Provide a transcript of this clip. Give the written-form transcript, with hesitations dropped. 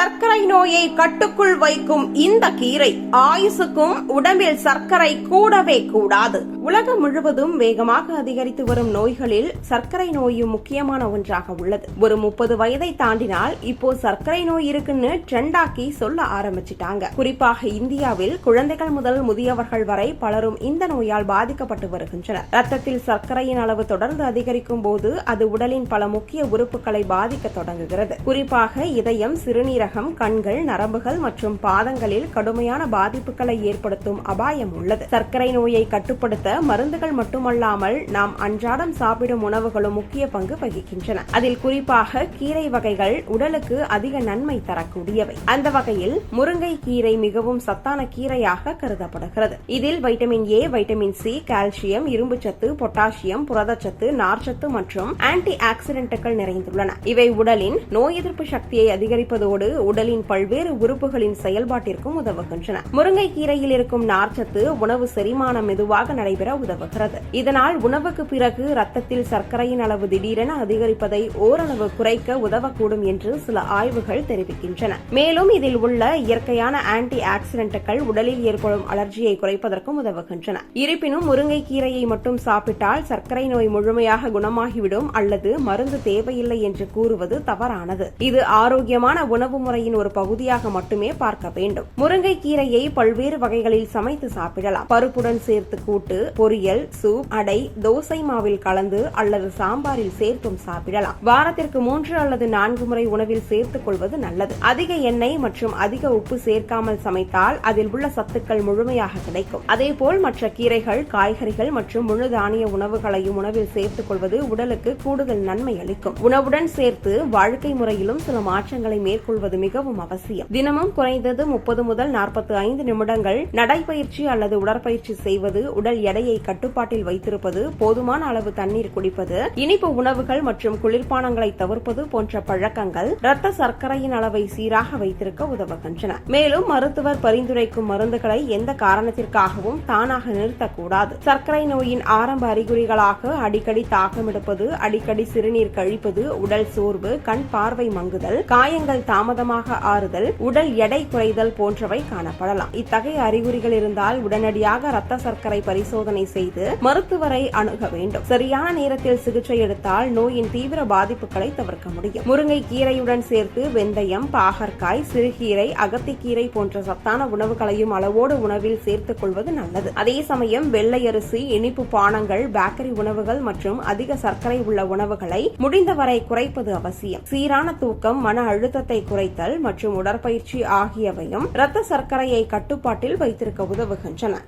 சர்க்கரை நோயை கட்டுக்குள் வைக்கும் இந்த கீரை ஆயுசுக்கும் உடம்பில் சர்க்கரை கூடவே கூடாது. உலகம் முழுவதும் வேகமாக அதிகரித்து வரும் நோய்களில் சர்க்கரை நோயும் முக்கியமான ஒன்றாக உள்ளது. ஒரு 30 வயதை தாண்டினால் இப்போ சர்க்கரை நோய் இருக்குன்னு ட்ரெண்டாக்கி சொல்ல ஆரம்பிச்சிட்டாங்க. குறிப்பாக இந்தியாவில் குழந்தைகள் முதல் முதியவர்கள் வரை பலரும் இந்த நோயால் பாதிக்கப்பட்டு வருகின்றனர். ரத்தத்தில் சர்க்கரையின் அளவு தொடர்ந்து அதிகரிக்கும் போது அது உடலின் பல முக்கிய உறுப்புகளை பாதிக்க தொடங்குகிறது. குறிப்பாக இதயம், சிறுநீரகம், கண்கள், நரம்புகள் மற்றும் பாதங்களில் கடுமையான பாதிப்புகளை ஏற்படுத்தும் அபாயம் உள்ளது. சர்க்கரை நோயை கட்டுப்படுத்த மருந்துகள் மட்டுமல்லாமல் நாம் அன்றாடம் சாப்பிடும் உணவுகளும் முக்கிய பங்கு வகிக்கின்றன. அதில் குறிப்பாக கீரை வகைகள் உடலுக்கு அதிக நன்மை தரக்கூடியவை. அந்த வகையில் முருங்கை கீரை மிகவும் சத்தான கீரையாக கருதப்படுகிறது. இதில் vitamin A, vitamin C, calcium, இரும்புச்சத்து, பொட்டாசியம், புரதச்சத்து, நார்ச்சத்து மற்றும் ஆன்டி ஆக்சிடென்ட்கள் நிறைந்துள்ளன. இவை உடலின் நோய் எதிர்ப்பு சக்தியை அதிகரிப்பதோடு உடலின் பல்வேறு உறுப்புகளின் செயல்பாட்டிற்கும் உதவுகின்றன. முருங்கை கீரையில் இருக்கும் நார்ச்சத்து உணவு செரிமானம் மெதுவாக நடைபெற உதவுகிறது. இதனால் உணவுக்கு பிறகு ரத்தத்தில் சர்க்கரையின் அளவு திடீரென அதிகரிப்பதை ஓரளவு குறைக்க உதவக்கூடும் என்று சில ஆய்வுகள் தெரிவிக்கின்றன. மேலும் இதில் உள்ள இயற்கையான ஆன்டி ஆக்சிடென்ட்கள் உடலில் ஏற்படும் அலர்ஜியை குறைப்பதற்கும் உதவுகின்றன. இருப்பினும் முருங்கை கீரையை மட்டும் சாப்பிட்டால் சர்க்கரை நோய் முழுமையாக குணமாகிவிடும் அல்லது மருந்து தேவையில்லை என்று கூறுவது தவறானது. இது ஆரோக்கியமான உணவு முறையின் ஒரு பகுதியாக மட்டுமே பார்க்க வேண்டும். முருங்கை கீரையை பல்வேறு வகைகளில் சமைத்து சாப்பிடலாம். பருப்புடன் சேர்த்து கூட்டு, பொரியல், சூப், அடை, தோசை மாவில் கலந்து அல்லது சாம்பாரில் சேர்த்தும் சாப்பிடலாம். வாரத்திற்கு 3 அல்லது 4 முறை உணவில் சேர்த்துக் கொள்வது நல்லது. அதிக எண்ணெய் மற்றும் அதிக உப்பு சேர்க்காமல் சமைத்தால் அதில் உள்ள சத்துக்கள் முழுமையாக கிடைக்கும். அதேபோல் மற்ற கீரைகள், காய்கறிகள் மற்றும் முழு தானிய உணவுகளையும் உணவில் சேர்த்துக் கொள்வது உடலுக்கு கூடுதல் நன்மை அளிக்கும். உணவுடன் சேர்த்து வாழ்க்கை முறையிலும் சில மாற்றங்களை மேற்கொள்வது மிகவும் அவசியம். தினமும் குறைந்தது 30 முதல் 45 நிமிடங்கள் நடைபயிற்சி அல்லது உடற்பயிற்சி செய்வது, உடல் எடையை கட்டுப்பாட்டில் வைத்திருப்பது, போதுமான அளவு தண்ணீர் குடிப்பது, இனிப்பு உணவுகள் மற்றும் குளிர்பானங்களை தவிர்ப்பது போன்ற பழக்கங்கள் இரத்த சர்க்கரையின் அளவை சீராக வைத்திருக்க உதவுகின்றன. மேலும் மருத்துவர் பரிந்துரைக்கும் மருந்துகளை எந்த காரணத்திற்காகவும் தானாக நிறுத்தக்கூடாது. சர்க்கரை நோயின் ஆரம்ப அறிகுறிகளாக அடிக்கடி தாகம் எடுப்பது, அடிக்கடி சிறுநீர் கழிப்பது, உடல் சோர்வு, கண் பார்வை மங்குதல், காயங்கள் தாமதமாக ஆறுதல், உடல் எடை குறைதல் போன்றவை காணப்படலாம். இத்தகைய அறிகுறிகள் இருந்தால் உடனடியாக இரத்த சர்க்கரை பரிசோதனை செய்து மருத்துவரை அணுக வேண்டும். சரியான நேரத்தில் சிகிச்சை எடுத்தால் நோயின் தீவிர பாதிப்புகளை தவிர்க்க முடியும். முருங்கை கீரையுடன் சேர்த்து வெந்தயம், பாகற்காய், சிறுகீரை, அகத்திக்கீரை போன்ற சத்தான உணவுகளையும் அளவோடு உணவில் சேர்த்துக் கொள்வது நல்லது. அதே சமயம் வெள்ளை அரிசி, இனிப்பு பானங்கள், பேக்கரி உணவுகள் மற்றும் அதிக சர்க்கரை உள்ள உணவுகளை முடிந்தவரை குறைப்பது அவசியம். சீரான தூக்கம், மன அழுத்தத்தை குறைத்தல் மற்றும் உடற்பயிற்சி ஆகியவையும் இரத்த சர்க்கரையை கட்டுப்பாட்டில் வைத்திருக்க உதவுகின்றன.